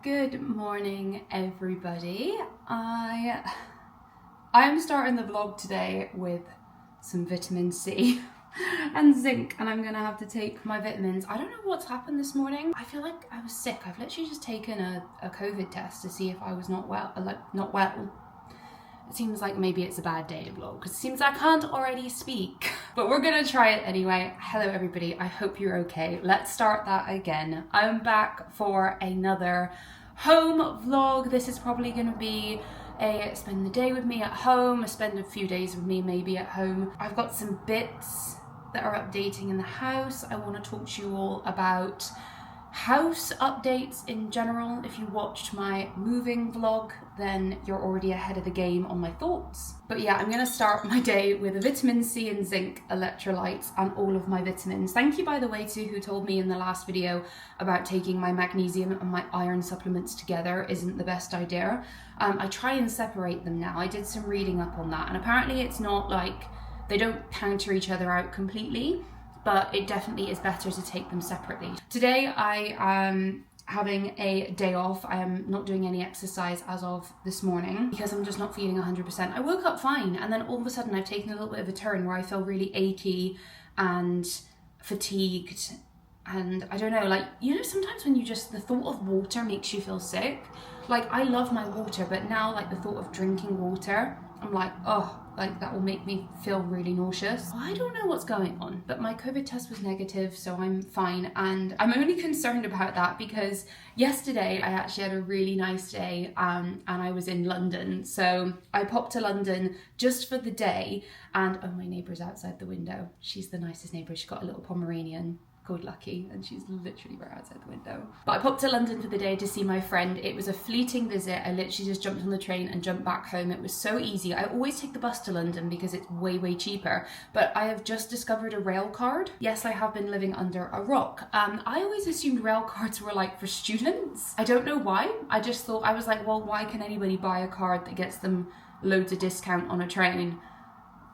Good morning, everybody. I'm starting the vlog today with some vitamin C and zinc, and I'm gonna have to take my vitamins. I don't know what's happened this morning. I feel like I was sick. I've literally just taken a COVID test to see if I was not well. It seems like maybe it's a bad day to vlog because it seems I can't already speak. But we're gonna try it anyway. Hello everybody, I hope you're okay. Let's start that again. I'm back for another home vlog. This is probably gonna be a spend the day with me at home, spend a few days with me maybe at home. I've got some bits that are updating in the house. I want to talk to you all about house updates in general. If you watched my moving vlog, then you're already ahead of the game on my thoughts. But yeah, I'm gonna start my day with a vitamin C and zinc electrolytes and all of my vitamins. Thank you, by the way, to who told me in the last video about taking my magnesium and my iron supplements together isn't the best idea. I try and separate them now. I did some reading up on that, and apparently it's not like they don't counter each other out completely, but it definitely is better to take them separately. Today I am having a day off. I am not doing any exercise as of this morning because I'm just not feeling 100%. I woke up fine, and then all of a sudden I've taken a little bit of a turn where I feel really achy and fatigued, and I don't know, like, you know, sometimes when you just, the thought of water makes you feel sick. Like, I love my water, but now, like, the thought of drinking water, I'm like, oh, like, that will make me feel really nauseous. I don't know what's going on, but my COVID test was negative, so I'm fine. And I'm only concerned about that because yesterday I actually had a really nice day, and I was in London. So I popped to London just for the day, and oh, my neighbour's outside the window. She's the nicest neighbour. She's got a little Pomeranian called Lucky, and she's literally right outside the window. But I popped to London for the day to see my friend. It was a fleeting visit. I literally just jumped on the train and jumped back home. It was so easy. I always take the bus to London because it's way cheaper, but I have just discovered a rail card. Yes, I have been living under a rock. I always assumed rail cards were like for students. I don't know why. I just thought, I was like, well, why can anybody buy a card that gets them loads of discount on a train?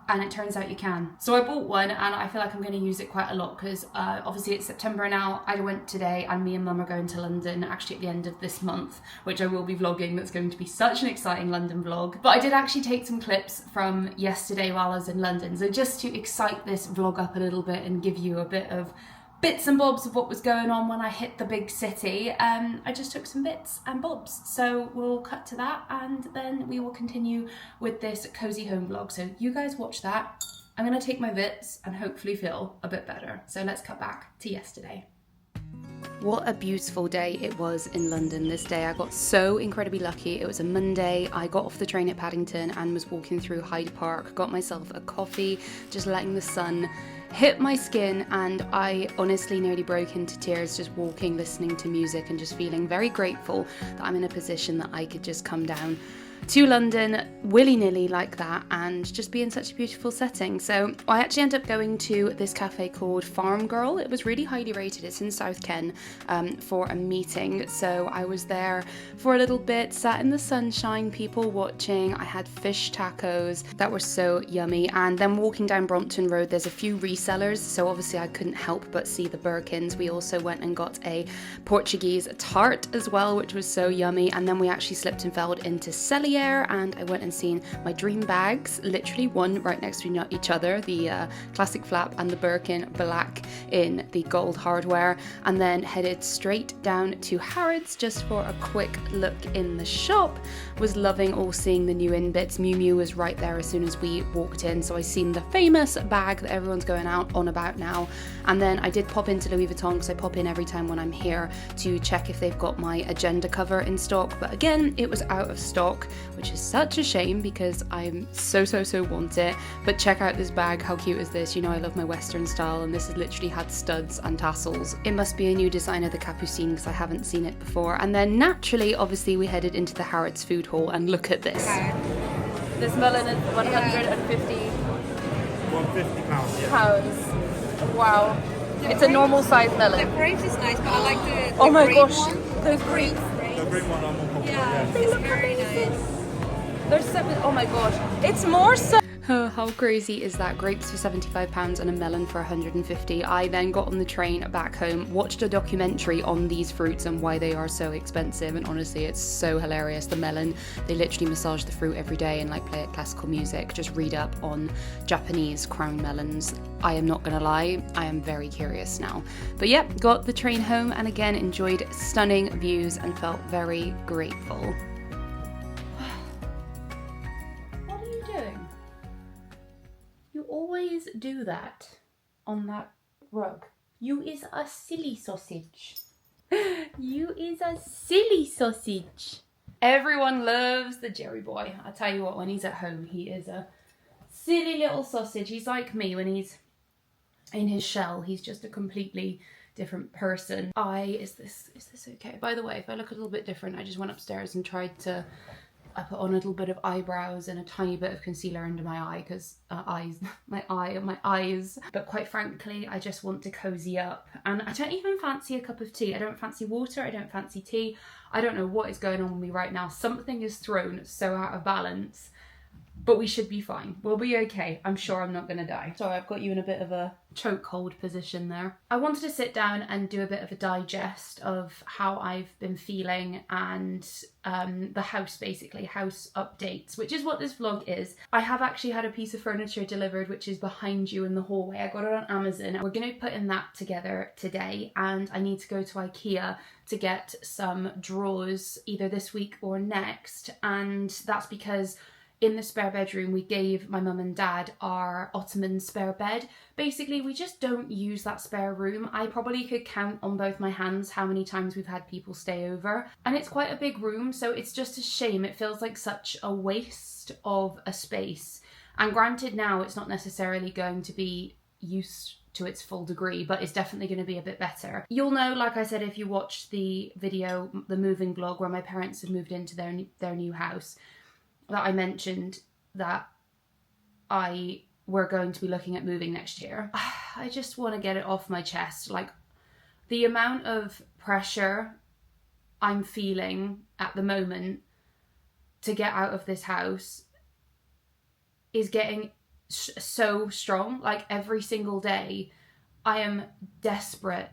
And it turns out you can. So I bought one, and I feel like I'm going to use it quite a lot because obviously it's September now. I went today, and me and Mum are going to London actually at the end of this month, which I will be vlogging. That's going to be such an exciting London vlog. But I did actually take some clips from yesterday while I was in London. So just to excite this vlog up a little bit and give you a bit of bits and bobs of what was going on when I hit the big city, I just took some bits and bobs. So we'll cut to that, and then we will continue with this cozy home vlog. So you guys watch that. I'm gonna take my bits and hopefully feel a bit better. So let's cut back to yesterday. What a beautiful day it was in London this day. I got so incredibly lucky. It was a Monday. I got off the train at Paddington and was walking through Hyde Park, got myself a coffee, just letting the sun hit my skin, and I honestly nearly broke into tears just walking, listening to music, and just feeling very grateful that I'm in a position that I could just come down to London willy-nilly like that and just be in such a beautiful setting. So I actually ended up going to this cafe called Farm Girl. It was really highly rated. It's in South Ken, for a meeting. So I was there for a little bit, sat in the sunshine, people watching. I had fish tacos that were so yummy, and then walking down Brompton Road there's a few resellers, so obviously I couldn't help but see the Birkins. We also went and got a Portuguese tart as well, which was so yummy, and then we actually slipped and fell into Cellier, and I went and seen my dream bags, literally one right next to each other, the classic flap and the Birkin black in the gold hardware, and then headed straight down to Harrods just for a quick look in the shop. Was loving all seeing the new in bits. Miu Miu was right there as soon as we walked in, so I seen the famous bag that everyone's going out on about now, and then I did pop into Louis Vuitton because I pop in every time when I'm here to check if they've got my agenda cover in stock, but again it was out of stock, which is such a shame because I'm so want it. But check out this bag. How cute is this? You know I love my Western style, and this has literally had studs and tassels. It must be a new design of the Capucine because I haven't seen it before. And then naturally, obviously, we headed into the Harrods food hall, and look at this. This melon is 150 £150, yeah. pounds. Wow. It's a normal size melon. The grapes is nice, but I like the oh my green gosh, one. those grapes. The green one are more popular, Yeah, yeah. it's very nice. There's 7, oh my gosh. It's more so. How crazy is that? Grapes for £75 and a melon for 150. I then got on the train back home, watched a documentary on these fruits and why they are so expensive, and honestly it's so hilarious. The melon, they literally massage the fruit every day and like play it classical music. Just read up on Japanese crown melons. I am not gonna lie, I am very curious now. But yeah, got the train home and again enjoyed stunning views and felt very grateful. Always do that on that rug. You is a silly sausage. You is a silly sausage. Everyone loves the Jerry boy. I tell you what, when he's at home, he is a silly little sausage. He's like me when he's in his shell. He's just a completely different person. Is this okay? By the way, if I look a little bit different, I just went upstairs and tried to I put on a little bit of eyebrows and a tiny bit of concealer under my eye because my eyes. But quite frankly, I just want to cozy up. And I don't even fancy a cup of tea. I don't fancy water. I don't fancy tea. I don't know what is going on with me right now. Something is thrown so out of balance. But we should be fine. We'll be okay. I'm sure I'm not going to die. Sorry, I've got you in a bit of a chokehold position there. I wanted to sit down and do a bit of a digest of how I've been feeling and the house, basically, house updates, which is what this vlog is. I have actually had a piece of furniture delivered, which is behind you in the hallway. I got it on Amazon. We're going to be putting that together today, and I need to go to IKEA to get some drawers either this week or next, and that's because in the spare bedroom, we gave my mum and dad our Ottoman spare bed. Basically, we just don't use that spare room. I probably could count on both my hands how many times we've had people stay over. And it's quite a big room, so it's just a shame. It feels like such a waste of a space. And granted, now it's not necessarily going to be used to its full degree, but it's definitely going to be a bit better. You'll know, like I said, if you watched the video, the moving vlog, where my parents had moved into their new house, that I mentioned that we're going to be looking at moving next year. I just want to get it off my chest. Like, the amount of pressure I'm feeling at the moment to get out of this house is getting so strong. Like, every single day I am desperate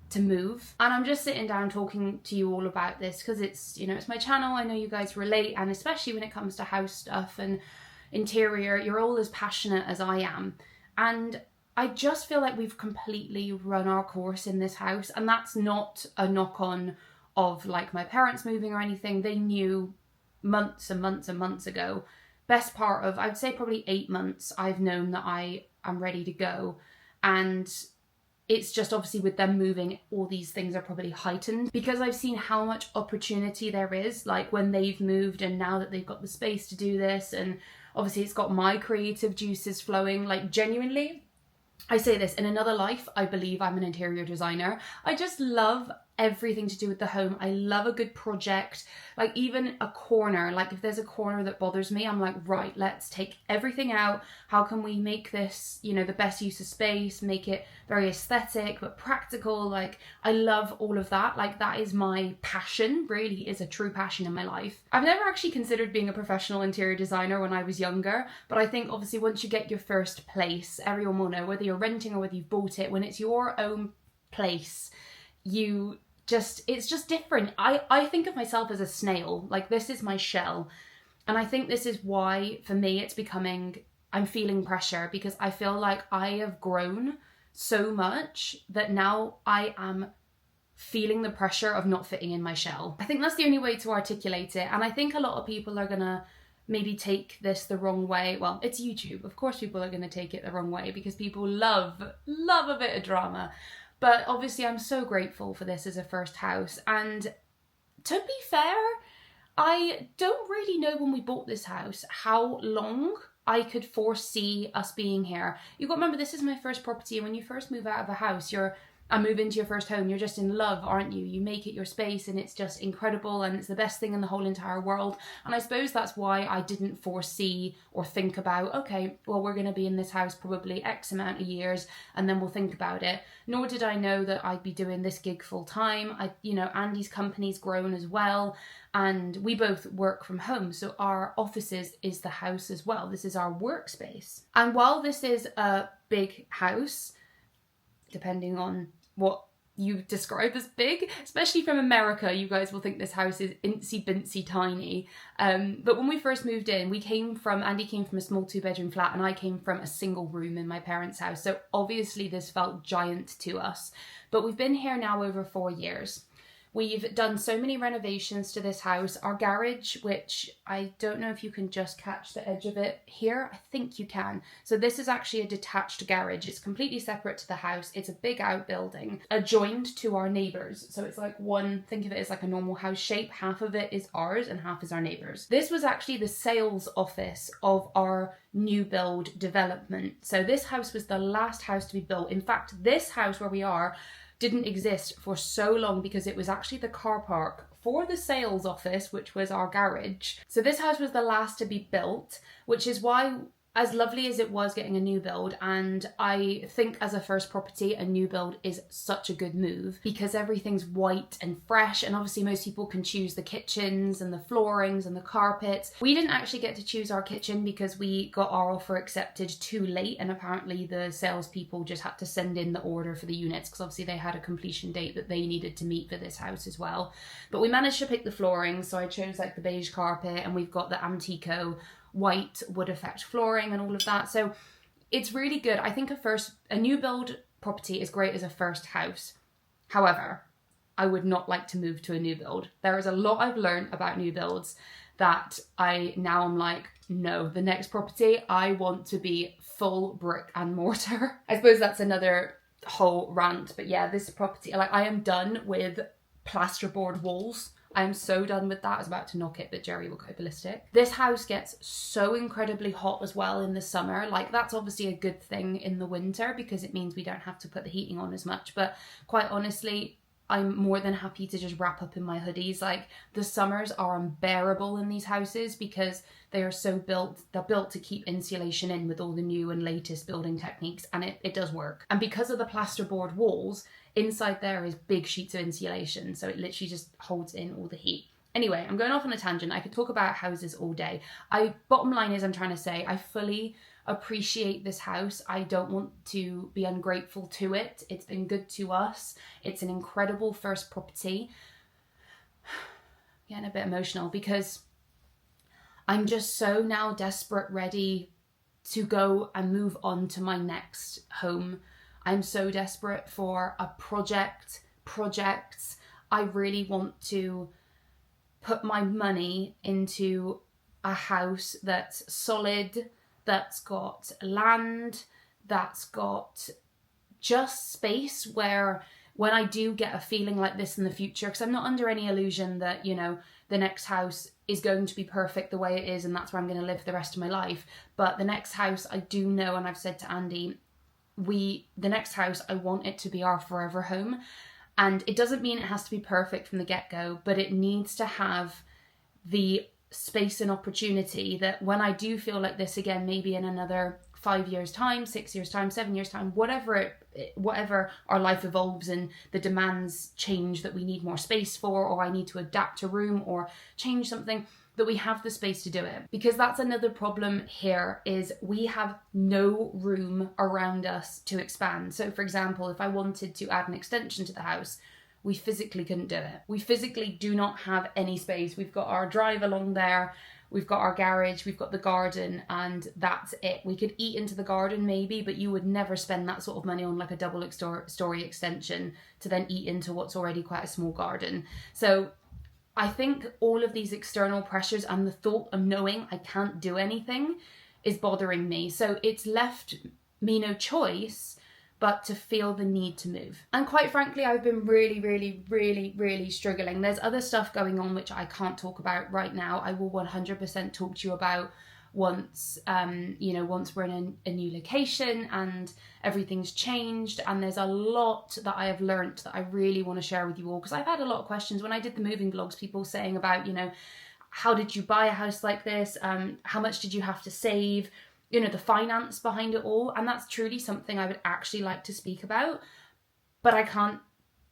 to move, and I'm just sitting down talking to you all about this because it's, you know, it's my channel. I know you guys relate, and especially when it comes to house stuff and interior, you're all as passionate as I am, and I just feel like we've completely run our course in this house. And that's not a knock on of like my parents moving or anything. They knew months and months and months ago. Best part of, I'd say probably 8 months, I've known that I am ready to go. And it's just obviously with them moving, all these things are probably heightened because I've seen how much opportunity there is, like when they've moved and now that they've got the space to do this. And obviously it's got my creative juices flowing. Like, genuinely, I say this, in another life, I believe I'm an interior designer. I just love everything to do with the home. I love a good project. Like, even a corner, like if there's a corner that bothers me, I'm like, right, let's take everything out. How can we make this, you know, the best use of space, make it very aesthetic but practical? Like, I love all of that. Like, that is my passion, really is a true passion in my life. I've never actually considered being a professional interior designer when I was younger, but I think obviously once you get your first place, everyone will know, whether you're renting or whether you've bought it, when it's your own place, it's just different. I think of myself as a snail. Like, this is my shell. And I think this is why, for me, it's becoming, I'm feeling pressure because I feel like I have grown so much that now I am feeling the pressure of not fitting in my shell. I think that's the only way to articulate it. And I think a lot of people are gonna maybe take this the wrong way. Well, it's YouTube. Of course people are gonna take it the wrong way because people love a bit of drama. But obviously I'm so grateful for this as a first house. And to be fair, I don't really know when we bought this house how long I could foresee us being here. You've got to remember, this is my first property, and when you first move out of a house, you're and move into your first home, you're just in love, aren't you? You make it your space and it's just incredible and it's the best thing in the whole entire world. And I suppose that's why I didn't foresee or think about, okay, well, we're going to be in this house probably X amount of years and then we'll think about it. Nor did I know that I'd be doing this gig full time. Andy's company's grown as well, and we both work from home. So our offices is the house as well. This is our workspace. And while this is a big house, depending on what you describe as big, especially from America, you guys will think this house is incy bincy tiny. But when we first moved in, Andy came from a small 2-bedroom flat and I came from a single room in my parents' house. So obviously this felt giant to us. But we've been here now over 4 years. We've done so many renovations to this house. Our garage, which I don't know if you can just catch the edge of it here. I think you can. So this is actually a detached garage. It's completely separate to the house. It's a big outbuilding adjoined to our neighbours. So it's like think of it as like a normal house shape. Half of it is ours and half is our neighbours. This was actually the sales office of our new build development. So this house was the last house to be built. In fact, this house where we are didn't exist for so long because it was actually the car park for the sales office, which was our garage. So this house was the last to be built, which is why, as lovely as it was getting a new build, and I think as a first property, a new build is such a good move because everything's white and fresh, and obviously most people can choose the kitchens and the floorings and the carpets. We didn't actually get to choose our kitchen because we got our offer accepted too late, and apparently the salespeople just had to send in the order for the units because obviously they had a completion date that they needed to meet for this house as well. But we managed to pick the flooring, so I chose like the beige carpet, and we've got the Antico white wood effect flooring and all of that. So it's really good. I think a new build property is great as a first house. However, I would not like to move to a new build. There is a lot I've learned about new builds that I'm like, no, the next property, I want to be full brick and mortar. I suppose that's another whole rant, but yeah, this property, like, I am done with plasterboard walls. I'm so done with that. I was about to knock it, but Jerry will go ballistic. This house gets so incredibly hot as well in the summer. Like, that's obviously a good thing in the winter because it means we don't have to put the heating on as much. But quite honestly, I'm more than happy to just wrap up in my hoodies. Like, the summers are unbearable in these houses because they are they're built to keep insulation in with all the new and latest building techniques, and it does work. And because of the plasterboard walls, inside there is big sheets of insulation, so it literally just holds in all the heat. Anyway, I'm going off on a tangent. I could talk about houses all day. Bottom line is, I'm trying to say, I fully appreciate this house. I don't want to be ungrateful to it. It's been good to us. It's an incredible first property. Getting a bit emotional because I'm just so now desperate, ready to go and move on to my next home. I'm so desperate for a projects. I really want to put my money into a house that's solid, that's got land, that's got just space where when I do get a feeling like this in the future, because I'm not under any illusion that, the next house is going to be perfect the way it is and that's where I'm going to live for the rest of my life. But the next house, I do know, and I've said to Andy, the next house, I want it to be our forever home. And it doesn't mean it has to be perfect from the get-go, but it needs to have the space and opportunity that when I do feel like this again, maybe in another 5 years time, 6 years time, 7 years time, whatever our life evolves and the demands change that we need more space for, or I need to adapt a room or change something, that we have the space to do it. Because that's another problem here, is we have no room around us to expand. So for example, if I wanted to add an extension to the house, we physically couldn't do it. We physically do not have any space. We've got our drive along there, we've got our garage, we've got the garden, and that's it. We could eat into the garden maybe, but you would never spend that sort of money on like a double story extension to then eat into what's already quite a small garden. So I think all of these external pressures and the thought of knowing I can't do anything is bothering me. So it's left me no choice but to feel the need to move. And quite frankly, I've been really struggling. There's other stuff going on which I can't talk about right now. I will 100% talk to you about once, once we're in a new location and everything's changed. And there's a lot that I have learnt that I really want to share with you all, because I've had a lot of questions when I did the moving vlogs, people saying about, how did you buy a house like this? How much did you have to save? The finance behind it all. And that's truly something I would actually like to speak about, but I can't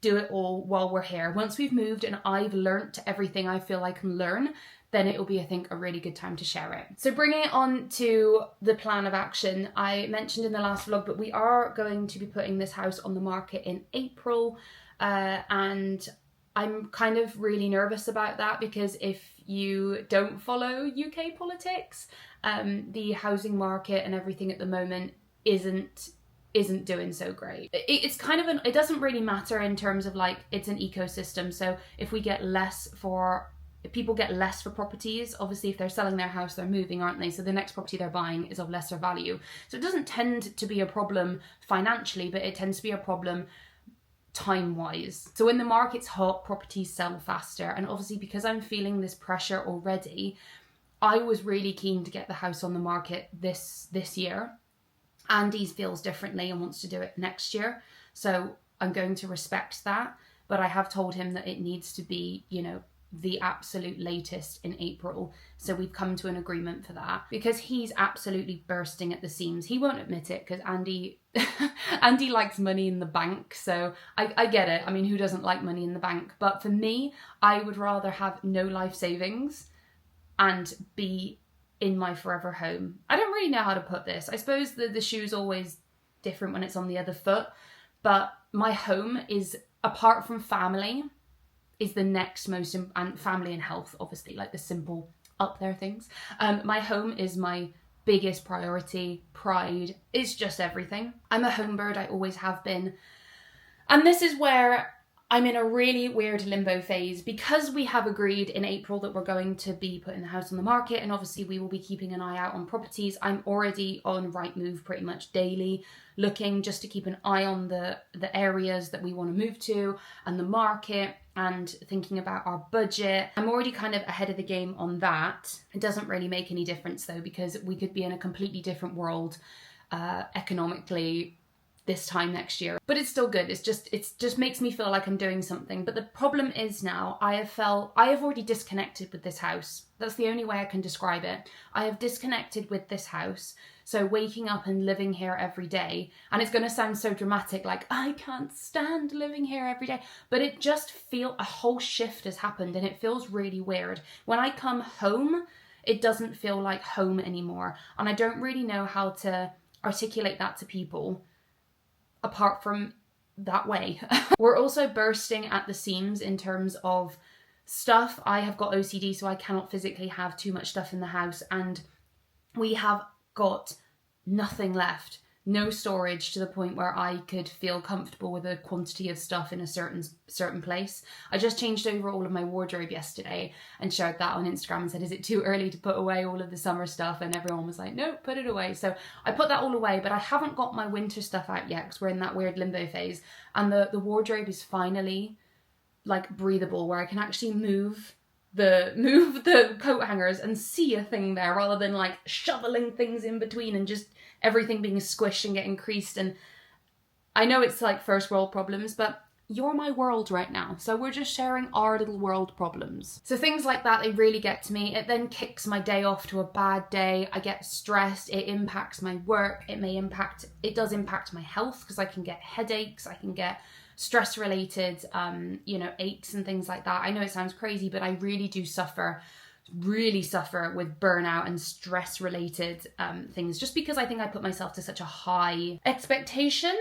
do it all while we're here. Once we've moved and I've learnt everything I feel I can learn, then it will be, I think, a really good time to share it. So bringing it on to the plan of action, I mentioned in the last vlog, but we are going to be putting this house on the market in April. And I'm kind of really nervous about that, because if you don't follow UK politics, the housing market and everything at the moment isn't doing so great. It's kind of it doesn't really matter in terms of like, it's an ecosystem. So if people get less for properties, obviously if they're selling their house, they're moving, aren't they? So the next property they're buying is of lesser value. So it doesn't tend to be a problem financially, but it tends to be a problem time-wise. So when the market's hot, properties sell faster. And obviously because I'm feeling this pressure already, I was really keen to get the house on the market this year. Andy feels differently and wants to do it next year. So I'm going to respect that. But I have told him that it needs to be, the absolute latest in April. So we've come to an agreement for that, because he's absolutely bursting at the seams. He won't admit it, because Andy likes money in the bank. So I get it. I mean, who doesn't like money in the bank? But for me, I would rather have no life savings and be in my forever home. I don't really know how to put this. I suppose the shoe's always different when it's on the other foot, but my home is, apart from family, is the next most, and family and health, obviously, like the simple up there things. My home is my biggest priority, pride. It's just everything. I'm a home bird, I always have been. And this is where I'm in a really weird limbo phase, because we have agreed in April that we're going to be putting the house on the market, and obviously we will be keeping an eye out on properties. I'm already on Rightmove pretty much daily, looking just to keep an eye on the areas that we want to move to and the market, and thinking about our budget. I'm already kind of ahead of the game on that. It doesn't really make any difference though, because we could be in a completely different world economically this time next year, but it's still good. It just makes me feel like I'm doing something. But the problem is now I have already disconnected with this house. That's the only way I can describe it. I have disconnected with this house. So waking up and living here every day, and it's going to sound so dramatic, like I can't stand living here every day, but it just a whole shift has happened, and it feels really weird. When I come home, it doesn't feel like home anymore, and I don't really know how to articulate that to people apart from that way. We're also bursting at the seams in terms of stuff. I have got OCD, so I cannot physically have too much stuff in the house, and we have got nothing left. No storage to the point where I could feel comfortable with a quantity of stuff in a certain place. I just changed over all of my wardrobe yesterday and shared that on Instagram and said, is it too early to put away all of the summer stuff? And everyone was like, no, put it away. So I put that all away, but I haven't got my winter stuff out yet, because we're in that weird limbo phase. And the wardrobe is finally like breathable, where I can actually move the coat hangers and see a thing there, rather than like shoveling things in between and just everything being squished and getting creased. And I know it's like first world problems, but you're my world right now, so we're just sharing our little world problems. So things like that, they really get to me. It then kicks my day off to a bad day. I get stressed. It impacts my work. It does impact my health, because I can get headaches. I can get stress related aches and things like that. I know it sounds crazy, but I really do really suffer with burnout and stress related things, just because I think I put myself to such a high expectation.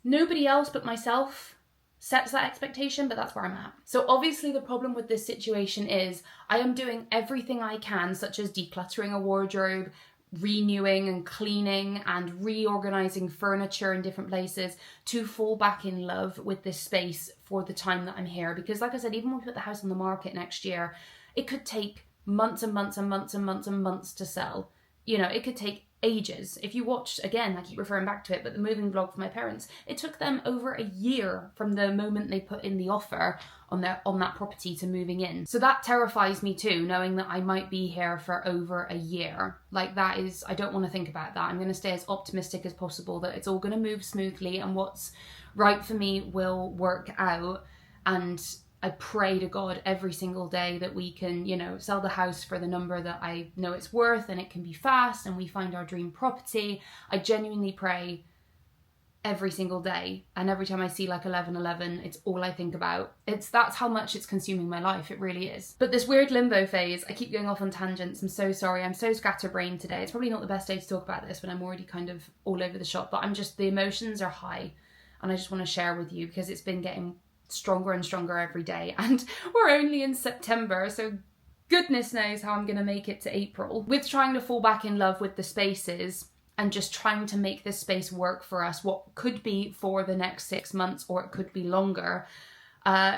Nobody else but myself sets that expectation, but that's where I'm at. So obviously the problem with this situation is I am doing everything I can, such as decluttering a wardrobe, renewing and cleaning and reorganizing furniture in different places, to fall back in love with this space for the time that I'm here. Because like I said, even when we put the house on the market next year, it could take months and months and months and months and months to sell. It could take ages. If you watch, again, I keep referring back to it, but the moving vlog for my parents, it took them over a year from the moment they put in the offer on that property to moving in. So that terrifies me too, knowing that I might be here for over a year. Like, that is, I don't want to think about that. I'm going to stay as optimistic as possible that it's all going to move smoothly and what's right for me will work out. And I pray to God every single day that we can, you know, sell the house for the number that I know it's worth, and it can be fast, and we find our dream property. I genuinely pray every single day, and every time I see like 1111, it's all I think about. That's how much it's consuming my life. It really is. But this weird limbo phase, I keep going off on tangents. I'm so sorry. I'm so scatterbrained today. It's probably not the best day to talk about this when I'm already kind of all over the shop, but the emotions are high, and I just want to share with you because it's been getting stronger and stronger every day, and we're only in September, so goodness knows how I'm going to make it to April. With trying to fall back in love with the spaces and just trying to make this space work for us, what could be for the next 6 months, or it could be longer.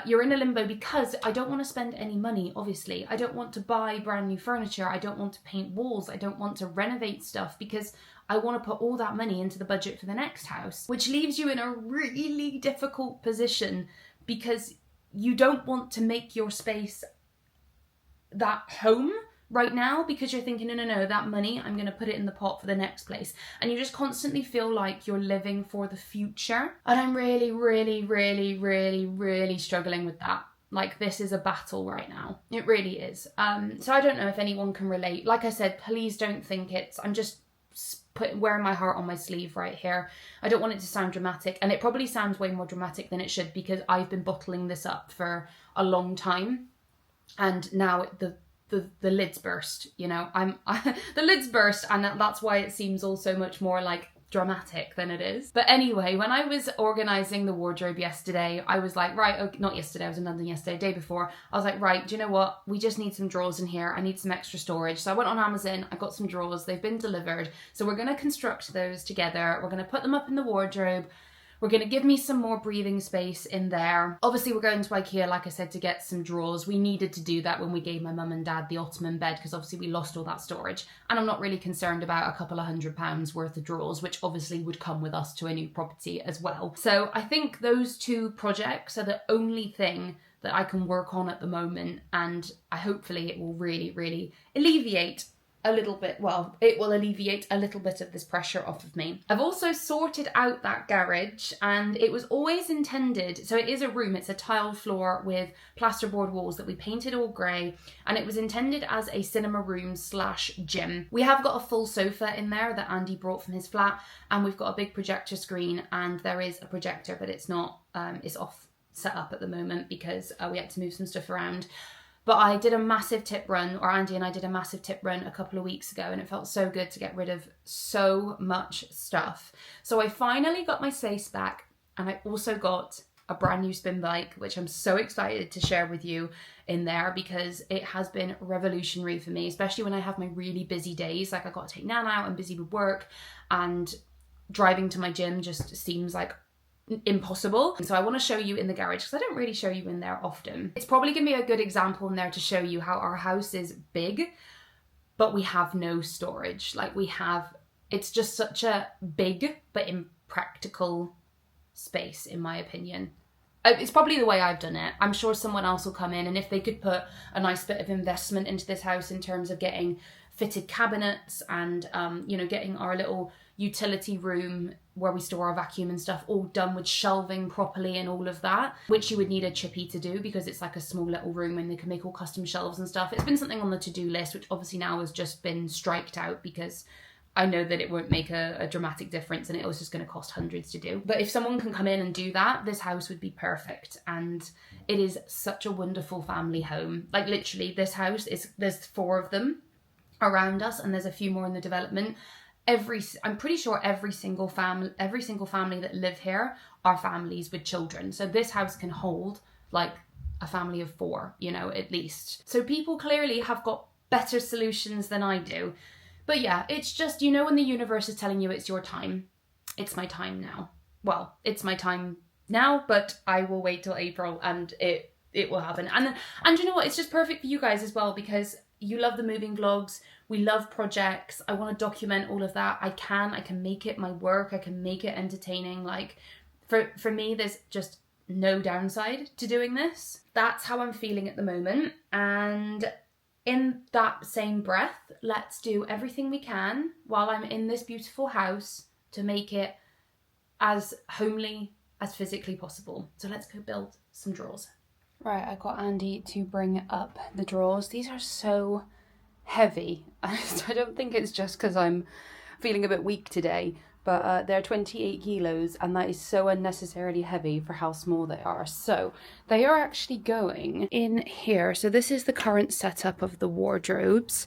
You're in a limbo because I don't want to spend any money, obviously. I don't want to buy brand new furniture. I don't want to paint walls. I don't want to renovate stuff because I want to put all that money into the budget for the next house, which leaves you in a really difficult position because you don't want to make your space that home right now because you're thinking, no, that money, I'm going to put it in the pot for the next place. And you just constantly feel like you're living for the future. And I'm really struggling with that. Like, this is a battle right now. It really is. So I don't know if anyone can relate. Like I said, please don't think I'm just wearing my heart on my sleeve right here. I don't want it to sound dramatic, and it probably sounds way more dramatic than it should because I've been bottling this up for a long time, and now the lids burst, you know. The lids burst, and that's why it seems all so much more like dramatic than it is. But anyway, when I was organising the wardrobe yesterday, I was like, right, okay, not yesterday, I was in London yesterday, day before, I was like, right, do you know what? We just need some drawers in here. I need some extra storage. So I went on Amazon, I got some drawers, they've been delivered. So we're going to construct those together. We're going to put them up in the wardrobe. We're going to give me some more breathing space in there. Obviously, we're going to IKEA, like I said, to get some drawers. We needed to do that when we gave my mum and dad the Ottoman bed because obviously we lost all that storage. And I'm not really concerned about a couple of £100 worth of drawers, which obviously would come with us to a new property as well. So I think those two projects are the only thing that I can work on at the moment. And hopefully it will really alleviate a little bit, well, it will alleviate a little bit of this pressure off of me. I've also sorted out that garage, and it was always intended, so it is a room, it's a tiled floor with plasterboard walls that we painted all grey, and it was intended as a cinema room / gym. We have got a full sofa in there that Andy brought from his flat, and we've got a big projector screen, and there is a projector, but it's not, it's off set up at the moment because we had to move some stuff around. But I did a massive tip run, or Andy and I did a massive tip run a couple of weeks ago, and it felt so good to get rid of so much stuff. So I finally got my space back, and I also got a brand new spin bike, which I'm so excited to share with you in there because it has been revolutionary for me, especially when I have my really busy days. Like, I got to take Nan out, I'm busy with work, and driving to my gym just seems like impossible. So I want to show you in the garage because I don't really show you in there often. It's probably going to be a good example in there to show you how our house is big, but we have no storage. Like, it's just such a big but impractical space, in my opinion. It's probably the way I've done it. I'm sure someone else will come in, and if they could put a nice bit of investment into this house in terms of getting fitted cabinets and getting our little utility room where we store our vacuum and stuff all done with shelving properly and all of that, which you would need a chippy to do because it's like a small little room and they can make all custom shelves and stuff. It's been something on the to-do list, which obviously now has just been striked out because I know that it won't make a dramatic difference and it was just going to cost hundreds to do. But if someone can come in and do that, this house would be perfect. And it is such a wonderful family home. Like, literally, this house there's 4 of them around us, and there's a few more in the development. I'm pretty sure every single family that live here are families with children. So this house can hold like a family of 4, at least. So people clearly have got better solutions than I do. But yeah, it's just, when the universe is telling you it's your time, it's my time now. Well, it's my time now, but I will wait till April and it will happen. And you know what? It's just perfect for you guys as well because you love the moving vlogs, we love projects, I want to document all of that. I can make it my work, I can make it entertaining. Like for me, there's just no downside to doing this. That's how I'm feeling at the moment. And in that same breath, let's do everything we can while I'm in this beautiful house to make it as homely as physically possible. So let's go build some drawers. Right, I got Andy to bring up the drawers. These are so heavy. I don't think it's just because I'm feeling a bit weak today, but they're 28 kilos and that is so unnecessarily heavy for how small they are. So they are actually going in here. So this is the current setup of the wardrobes.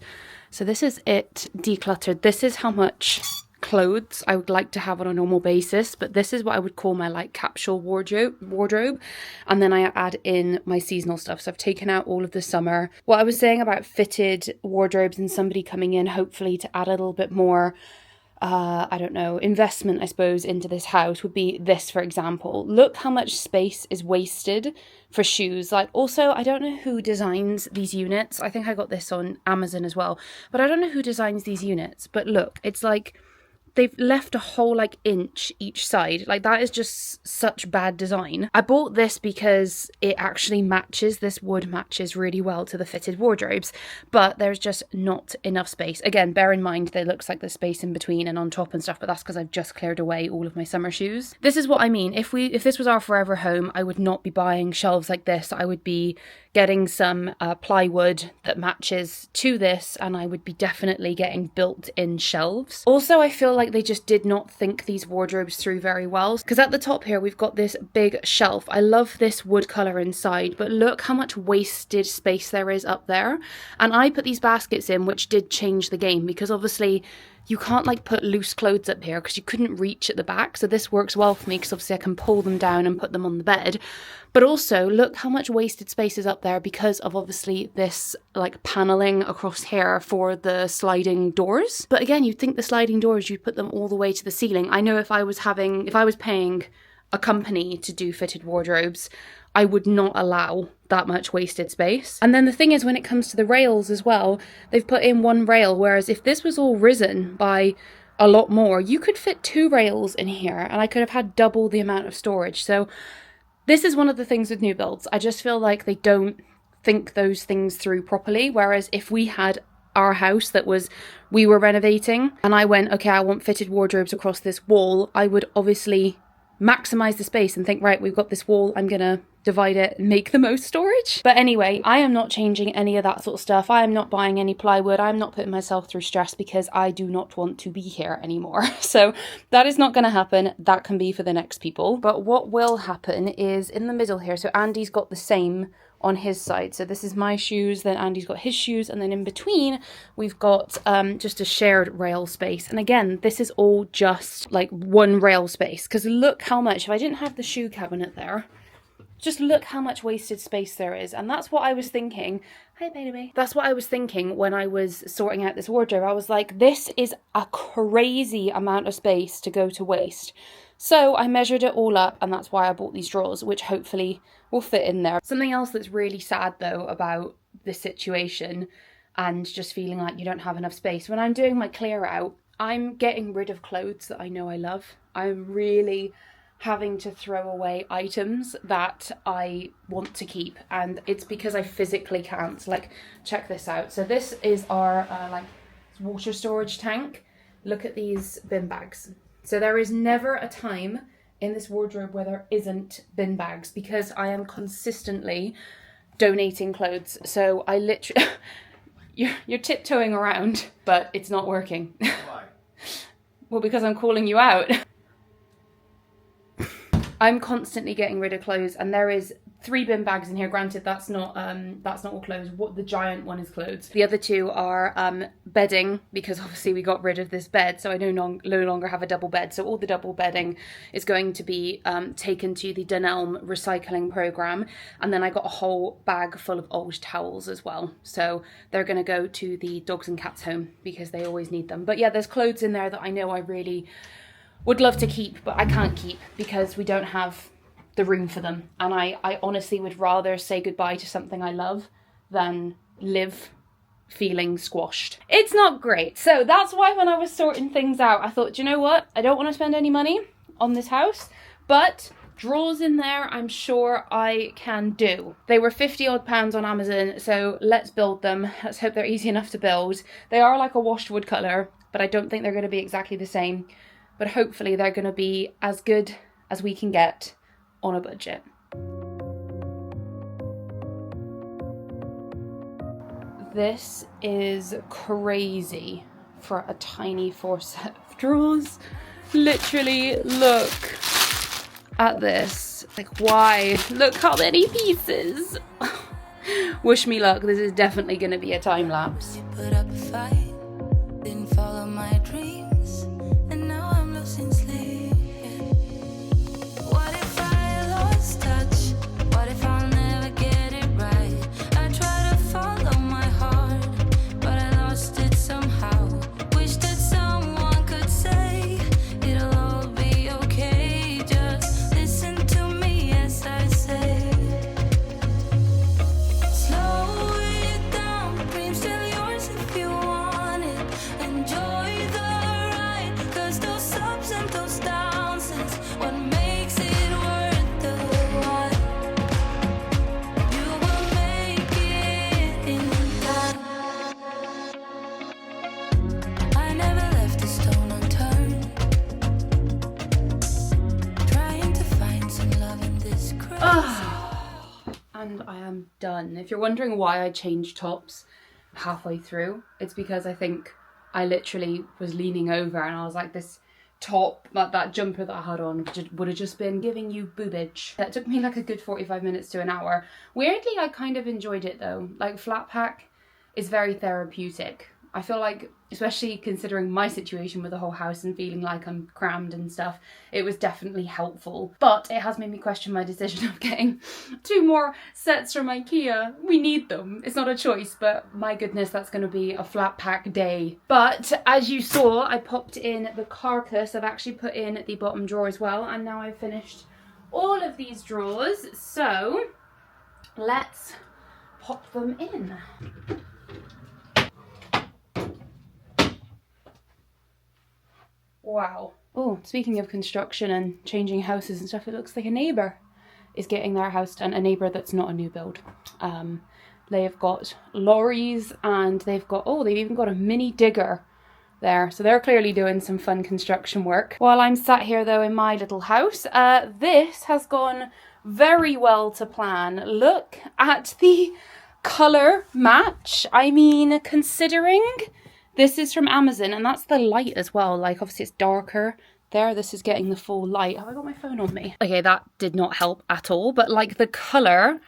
So this is it decluttered. This is how much clothes I would like to have on a normal basis, but this is what I would call my like capsule wardrobe, and then I add in my seasonal stuff. So I've taken out all of the summer. What I was saying about fitted wardrobes and somebody coming in hopefully to add a little bit more I don't know, investment I suppose into this house would be this, for example. Look how much space is wasted for shoes. Like, also, I don't know who designs these units. I think I got this on Amazon as well, but I don't know who designs these units. But look, it's like they've left a whole like inch each side. Like, that is just such bad design. I bought this because it actually matches, this wood matches really well to the fitted wardrobes, but there's just not enough space. Again, bear in mind there looks like there's space in between and on top and stuff, but that's because I've just cleared away all of my summer shoes. This is what I mean. If this was our forever home, I would not be buying shelves like this. I would be getting some plywood that matches to this, and I would be definitely getting built-in shelves. Also, I feel like they just did not think these wardrobes through very well, because at the top here we've got this big shelf. I love this wood colour inside, but look how much wasted space there is up there. And I put these baskets in, which did change the game, because obviously you can't like put loose clothes up here because you couldn't reach at the back. So this works well for me because obviously I can pull them down and put them on the bed. But also look how much wasted space is up there because of obviously this like paneling across here for the sliding doors. But again, you'd think the sliding doors, you'd put them all the way to the ceiling. I know if I was paying a company to do fitted wardrobes, I would not allow that much wasted space. And then the thing is, when it comes to the rails as well, they've put in one rail, whereas if this was all risen by a lot more, you could fit 2 rails in here and I could have had double the amount of storage. So this is one of the things with new builds. I just feel like they don't think those things through properly. Whereas if we had our house that we were renovating and I went, okay, I want fitted wardrobes across this wall, I would obviously maximize the space and think, right, we've got this wall, I'm gonna divide it and make the most storage. But anyway, I am not changing any of that sort of stuff. I am not buying any plywood. I'm not putting myself through stress because I do not want to be here anymore. So that is not going to happen. That can be for the next people. But what will happen is in the middle here, so Andy's got the same on his side. So this is my shoes, then Andy's got his shoes, and then in between we've got just a shared rail space. And again, this is all just like one rail space, because look how much, if I didn't have the shoe cabinet there, just look how much wasted space there is. And that's what I was thinking. Hi, baby. That's what I was thinking when I was sorting out this wardrobe. I was like, this is a crazy amount of space to go to waste. So I measured it all up, and that's why I bought these drawers, which hopefully will fit in there. Something else that's really sad though about this situation and just feeling like you don't have enough space, when I'm doing my clear out, I'm getting rid of clothes that I know I love. I'm really having to throw away items that I want to keep, and it's because I physically can't. Like, check this out. So this is our like water storage tank. Look at these bin bags. So there is never a time in this wardrobe where there isn't bin bags, because I am consistently donating clothes. So I literally you're tiptoeing around, but it's not working. Why? Well, because I'm calling you out. I'm constantly getting rid of clothes, and there is 3 bin bags in here. Granted, that's not all clothes. What the giant one is clothes. The other 2 are bedding, because obviously we got rid of this bed, so I no longer have a double bed. So all the double bedding is going to be taken to the Dunelm recycling program, and then I got a whole bag full of old towels as well. So they're going to go to the dogs and cats home because they always need them. But yeah, there's clothes in there that I know I really would love to keep, but I can't keep because we don't have the room for them. And I honestly would rather say goodbye to something I love than live feeling squashed. It's not great. So that's why when I was sorting things out, I thought, do you know what? I don't want to spend any money on this house, but drawers in there I'm sure I can do. They were 50 odd pounds on Amazon, so let's build them. Let's hope they're easy enough to build. They are like a washed wood colour, but I don't think they're going to be exactly the same. But hopefully they're going to be as good as we can get on a budget. This is crazy for a tiny 4 set of drawers. Literally, look at this. Like, why? Look how many pieces. Wish me luck. This is definitely going to be a time lapse. You put up a fight, didn't follow my dreams, and now I'm losing sleep. What if I lost touch? What if I'll never get it right? I try to follow my heart, but I lost it somehow. Wish that someone could say it'll all be okay. Just listen to me as I say. Slow it down, dreams still yours if you want it. Enjoy the ride, 'cause those ups and those downs is what makes it worth the while. You will make it in time. I never left a stone unturned, trying to find some love in this crazy. And I am done. If you're wondering why I changed tops halfway through, it's because I think I literally was leaning over and I was like, this top, that jumper that I had on would have just been giving you boobage. That took me like a good 45 minutes to an hour. Weirdly, I kind of enjoyed it though. Like, flat pack is very therapeutic. I feel like, especially considering my situation with the whole house and feeling like I'm crammed and stuff, it was definitely helpful. But it has made me question my decision of getting 2 more sets from IKEA. We need them. It's not a choice, but my goodness, that's going to be a flat pack day. But as you saw, I popped in the carcass. I've actually put in the bottom drawer as well, and now I've finished all of these drawers. So let's pop them in. Wow. Oh, speaking of construction and changing houses and stuff, it looks like a neighbour is getting their house done. A neighbour that's not a new build. They've got lorries and they've even got a mini digger there. So they're clearly doing some fun construction work. While I'm sat here though in my little house, this has gone very well to plan. Look at the colour match. I mean, considering this is from Amazon, and that's the light as well. Like, obviously it's darker there. This is getting the full light. Have I got my phone on me? Okay, that did not help at all. But like, the colour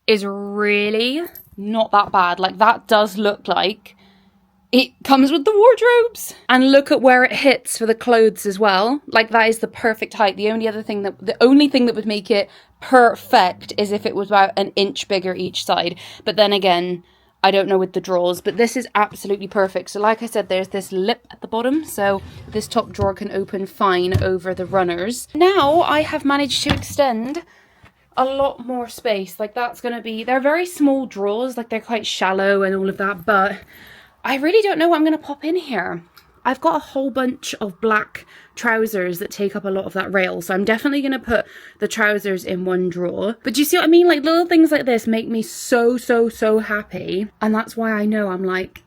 is really not that bad. Like, that does look like it comes with the wardrobes. And look at where it hits for the clothes as well. Like, that is the perfect height. The only thing that would make it perfect is if it was about an inch bigger each side. But then again, I don't know with the drawers, but this is absolutely perfect. So like I said, there's this lip at the bottom, so this top drawer can open fine over the runners. Now I have managed to extend a lot more space. Like, that's going to be, they're very small drawers, like they're quite shallow and all of that, but I really don't know what I'm going to pop in here. I've got a whole bunch of black trousers that take up a lot of that rail, so I'm definitely going to put the trousers in one drawer. But do you see what I mean? Like, little things like this make me so happy, and that's why I know I'm like,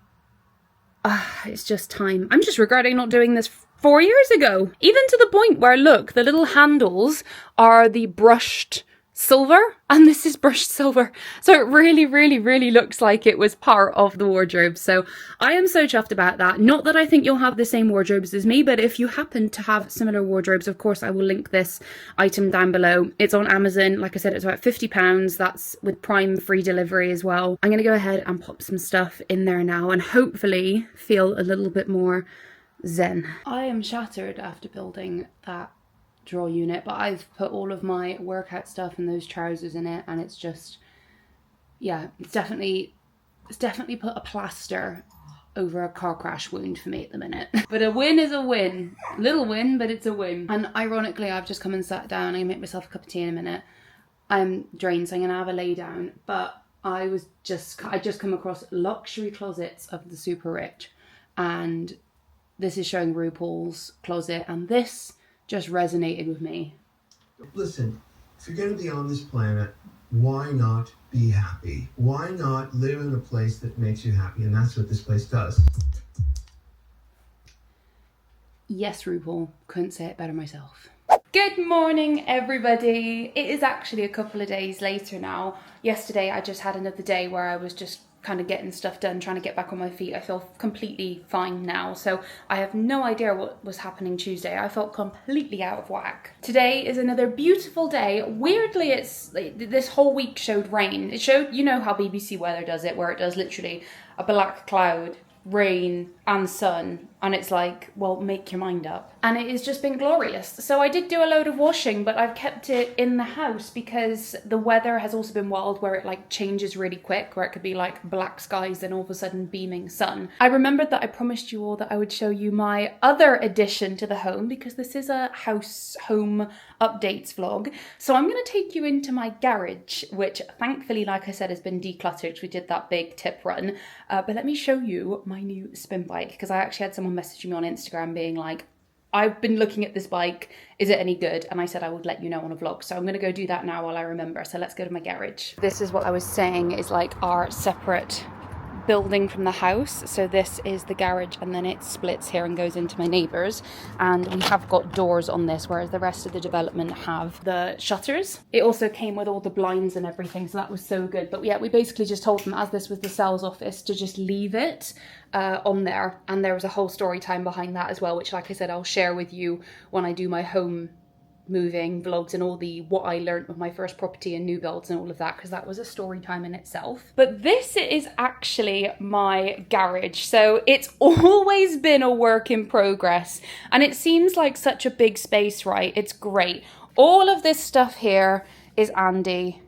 it's just time. I'm just regretting not doing this 4 years ago. Even to the point where, look, the little handles are the brushed silver, and this is brushed silver, so it really looks like it was part of the wardrobe. So I am so chuffed about that. Not that I think you'll have the same wardrobes as me, but if you happen to have similar wardrobes, of course I will link this item down below. It's on Amazon. Like I said, it's about £50. That's with Prime free delivery as well. I'm gonna go ahead and pop some stuff in there now and hopefully feel a little bit more zen. I am shattered after building that drawer unit, but I've put all of my workout stuff and those trousers in it, and it's just, yeah, it's definitely put a plaster over a car crash wound for me at the minute. But a win is a win. Little win, but it's a win. And ironically, I've just come and sat down. I make myself a cup of tea in a minute. I'm drained, so I'm gonna have a lay down, but I just come across luxury closets of the super rich, and this is showing RuPaul's closet, and this just resonated with me. Listen, if you're going to be on this planet, why not be happy? Why not live in a place that makes you happy? And that's what this place does. Yes, RuPaul, couldn't say it better myself. Good morning, everybody. It is actually a couple of days later now. Yesterday, I just had another day where I was just kind of getting stuff done, trying to get back on my feet. I feel completely fine now, so I have no idea what was happening Tuesday. I felt completely out of whack. Today is another beautiful day. Weirdly, this whole week showed rain. It showed, you know how BBC Weather does it, where it does literally a black cloud, rain and sun, and it's like, well, make your mind up. And it has just been glorious. So I did do a load of washing, but I've kept it in the house because the weather has also been wild, where it like changes really quick, where it could be like black skies and all of a sudden beaming sun. I remembered that I promised you all that I would show you my other addition to the home, because this is a home updates vlog. So I'm going to take you into my garage, which thankfully, like I said, has been decluttered. We did that big tip run, but let me show you my new spin bike, because I actually had someone messaging me on Instagram being like, I've been looking at this bike, is it any good? And I said I would let you know on a vlog. So I'm going to go do that now while I remember. So let's go to my garage. This is what I was saying is like our separate building from the house. So this is the garage, and then it splits here and goes into my neighbours. And we have got doors on this, whereas the rest of the development have the shutters. It also came with all the blinds and everything, so that was so good. But yeah, we basically just told them, as this was the sales office, to just leave it on there. And there was a whole story time behind that as well, which, like I said, I'll share with you when I do my home moving vlogs and all the what I learned with my first property and new builds and all of that, because that was a story time in itself. But this is actually my garage. So it's always been a work in progress, and it seems like such a big space, right? It's great. All of this stuff here is Andy.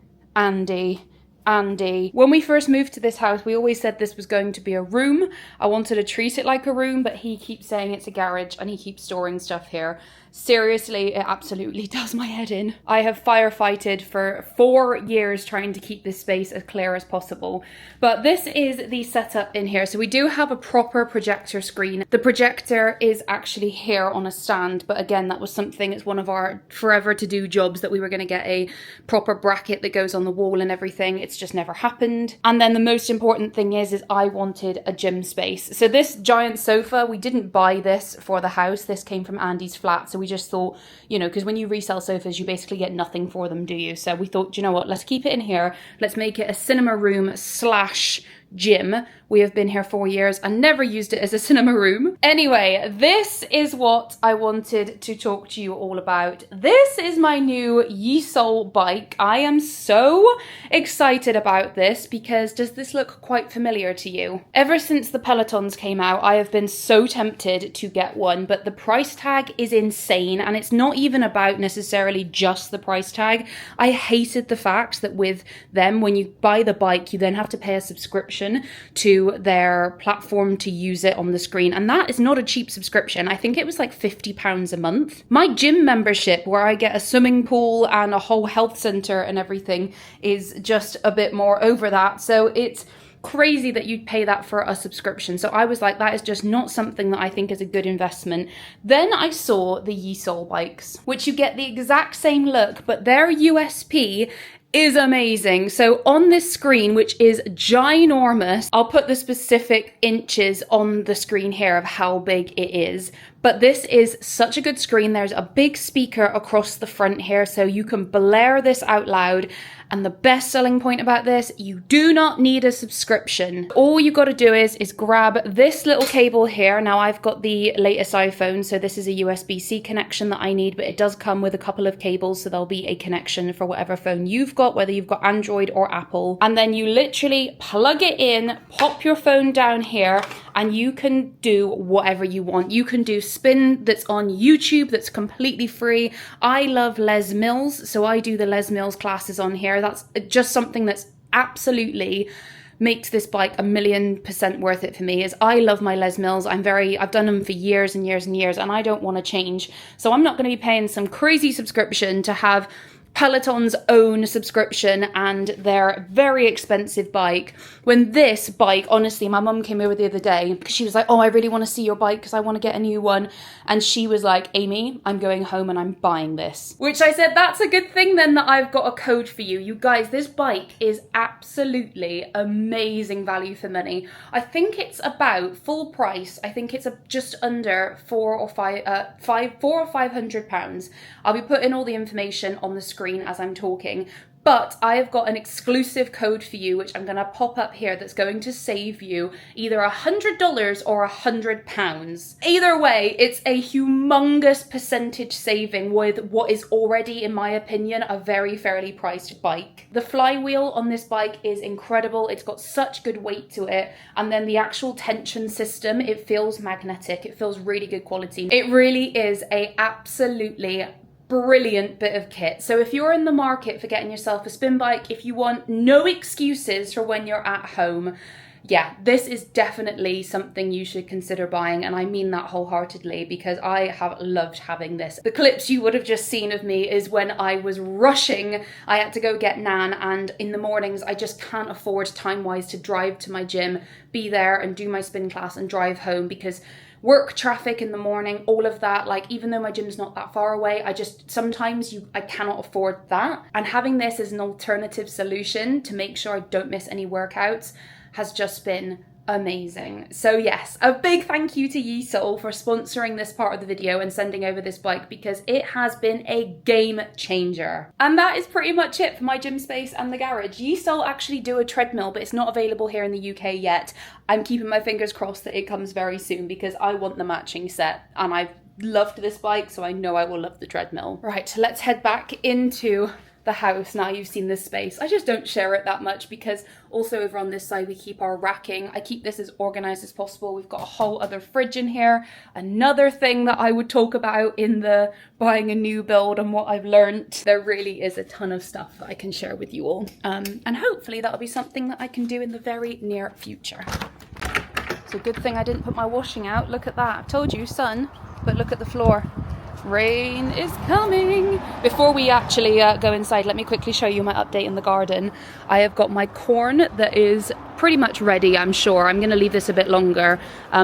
When we first moved to this house, we always said this was going to be a room. I wanted to treat it like a room, but he keeps saying it's a garage, and he keeps storing stuff here. Seriously, it absolutely does my head in. I have firefighted for 4 years trying to keep this space as clear as possible. But this is the setup in here. So we do have a proper projector screen. The projector is actually here on a stand, but again, that was something, it's one of our forever to do jobs, that we were going to get a proper bracket that goes on the wall and everything. It's just never happened. And then the most important thing is I wanted a gym space. So this giant sofa, we didn't buy this for the house. This came from Andy's flat. So we just thought, you know, because when you resell sofas, you basically get nothing for them, do you? So we thought, you know what, let's keep it in here. Let's make it a cinema room / gym. We have been here 4 years and never used it as a cinema room. Anyway, this is what I wanted to talk to you all about. This is my new Yeesol bike. I am so excited about this, because does this look quite familiar to you? Ever since the Pelotons came out, I have been so tempted to get one, but the price tag is insane, and it's not even about necessarily just the price tag. I hated the fact that with them, when you buy the bike, you then have to pay a subscription to their platform to use it on the screen, and that is not a cheap subscription. I think it was like £50 a month. My gym membership, where I get a swimming pool and a whole health centre and everything, is just a bit more over that, so it's crazy that you'd pay that for a subscription. So I was like, that is just not something that I think is a good investment. Then I saw the Yeesol bikes, which you get the exact same look, but their USP is amazing. So on this screen, which is ginormous, I'll put the specific inches on the screen here of how big it is, but this is such a good screen. There's a big speaker across the front here, so you can blare this out loud. And the best selling point about this, you do not need a subscription. All you got to do is grab this little cable here. Now I've got the latest iPhone, so this is a USB-C connection that I need, but it does come with a couple of cables, so there'll be a connection for whatever phone you've got, whether you've got Android or Apple. And then you literally plug it in, pop your phone down here, and you can do whatever you want. You can do spin that's on YouTube that's completely free. I love Les Mills, so I do the Les Mills classes on here. That's just something that's absolutely makes this bike 1,000,000% worth it for me. Is I love my Les Mills. I've done them for years and years and years, and I don't want to change. So I'm not going to be paying some crazy subscription to have Peloton's own subscription and their very expensive bike. When this bike, honestly, my mum came over the other day because she was like, oh, I really want to see your bike because I want to get a new one. And she was like, Amy, I'm going home and I'm buying this. Which I said, that's a good thing then that I've got a code for you. You guys, this bike is absolutely amazing value for money. I think it's about full price. I think it's just under £400 or £500. I'll be putting all the information on the screen as I'm talking, but I have got an exclusive code for you which I'm going to pop up here that's going to save you either $100 or £100. Either way, it's a humongous percentage saving with what is already, in my opinion, a very fairly priced bike. The flywheel on this bike is incredible. It's got such good weight to it, and then the actual tension system, it feels magnetic. It feels really good quality. It really is a absolutely brilliant bit of kit. So if you're in the market for getting yourself a spin bike, if you want no excuses for when you're at home, yeah, this is definitely something you should consider buying, and I mean that wholeheartedly because I have loved having this. The clips you would have just seen of me is when I was rushing. I had to go get Nan, and in the mornings I just can't afford time-wise to drive to my gym, be there and do my spin class and drive home because work traffic in the morning, all of that, like even though my gym's not that far away, sometimes I cannot afford that. And having this as an alternative solution to make sure I don't miss any workouts has just been amazing. So yes, a big thank you to Yeesol for sponsoring this part of the video and sending over this bike because it has been a game changer. And that is pretty much it for my gym space and the garage. Yeesol actually do a treadmill, but it's not available here in the UK yet. I'm keeping my fingers crossed that it comes very soon because I want the matching set and I've loved this bike, so I know I will love the treadmill. Right, let's head back into the house now you've seen this space. I just don't share it that much because also over on this side we keep our racking. I keep this as organized as possible. We've got a whole other fridge in here. Another thing that I would talk about in the buying a new build and what I've learnt. There really is a ton of stuff that I can share with you all. And hopefully that'll be something that I can do in the very near future. It's a good thing I didn't put my washing out. Look at that. I've told you, sun, but look at the floor. Rain is coming. Before we actually go inside, let me quickly show you my update in the garden. I have got my corn that is pretty much ready, I'm sure. I'm going to leave this a bit longer.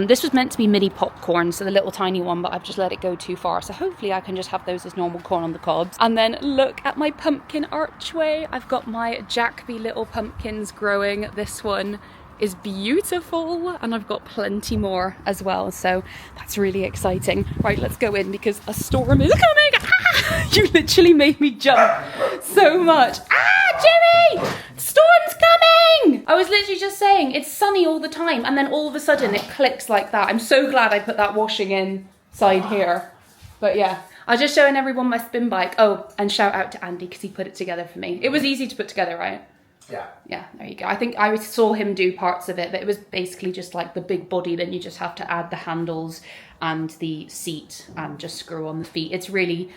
This was meant to be mini popcorn, so the little tiny one, but I've just let it go too far. So hopefully I can just have those as normal corn on the cobs. And then look at my pumpkin archway. I've got my Jacoby little pumpkins growing. This one is beautiful, and I've got plenty more as well, so that's really exciting. Right, let's go in because a storm is coming. Ah! You literally made me jump so much. Ah, Jimmy! Storm's coming! I was literally just saying it's sunny all the time and then all of a sudden it clicks like that. I'm so glad I put that washing inside here. But yeah, I was just showing everyone my spin bike. Oh, and shout out to Andy because he put it together for me. It was easy to put together, right? Yeah, there you go. I think I saw him do parts of it, but it was basically just like the big body. Then you just have to add the handles and the seat and just screw on the feet. It's really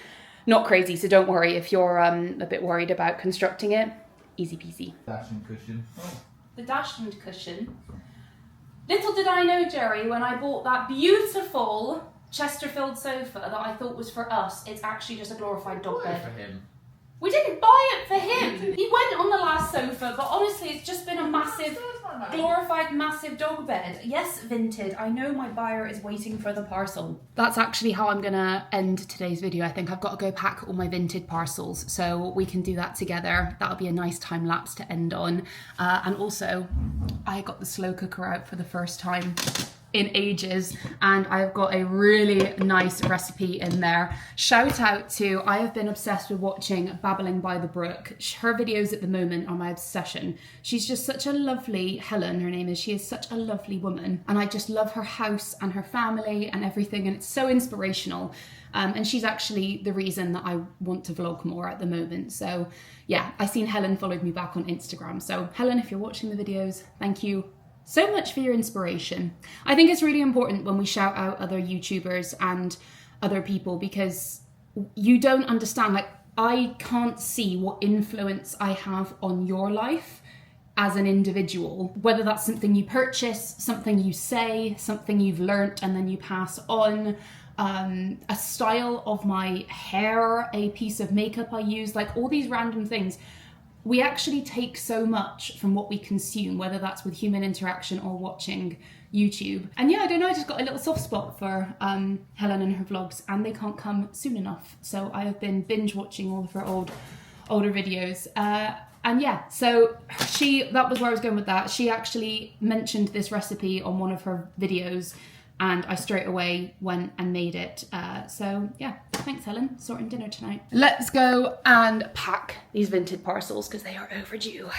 not crazy, so don't worry if you're a bit worried about constructing it. Easy peasy. Dashing cushion. Oh. The dashing cushion. Little did I know, Jerry, when I bought that beautiful Chesterfield sofa that I thought was for us, it's actually just a glorified dog bed. For him. We didn't buy it for him. He went on the last sofa, but honestly, it's just been a massive, glorified, massive dog bed. Yes, Vinted. I know my buyer is waiting for the parcel. That's actually how I'm gonna end today's video. I think I've got to go pack all my Vinted parcels, so we can do that together. That'll be a nice time lapse to end on. And also, I got the slow cooker out for the first time in ages, and I've got a really nice recipe in there. Shout out to, I have been obsessed with watching Babbling by the Brook. Her videos at the moment are my obsession. She's just such a lovely, Helen her name is, she is such a lovely woman, and I just love her house and her family and everything, and it's so inspirational. And she's actually the reason that I want to vlog more at the moment. So yeah, I seen Helen followed me back on Instagram. So Helen, if you're watching the videos, thank you so much for your inspiration. I think it's really important when we shout out other YouTubers and other people, because you don't understand, like, I can't see what influence I have on your life as an individual, whether that's something you purchase, something you say, something you've learnt and then you pass on. a style of my hair, a piece of makeup I use, like all these random things. We actually take so much from what we consume, whether that's with human interaction or watching YouTube. And yeah, I don't know, I just got a little soft spot for Helen and her vlogs, and they can't come soon enough. So I have been binge watching all of her older videos. And yeah, so that was where I was going with that. She actually mentioned this recipe on one of her videos, and I straight away went and made it. So yeah, thanks Helen, sorting dinner tonight. Let's go and pack these vintage parcels because they are overdue.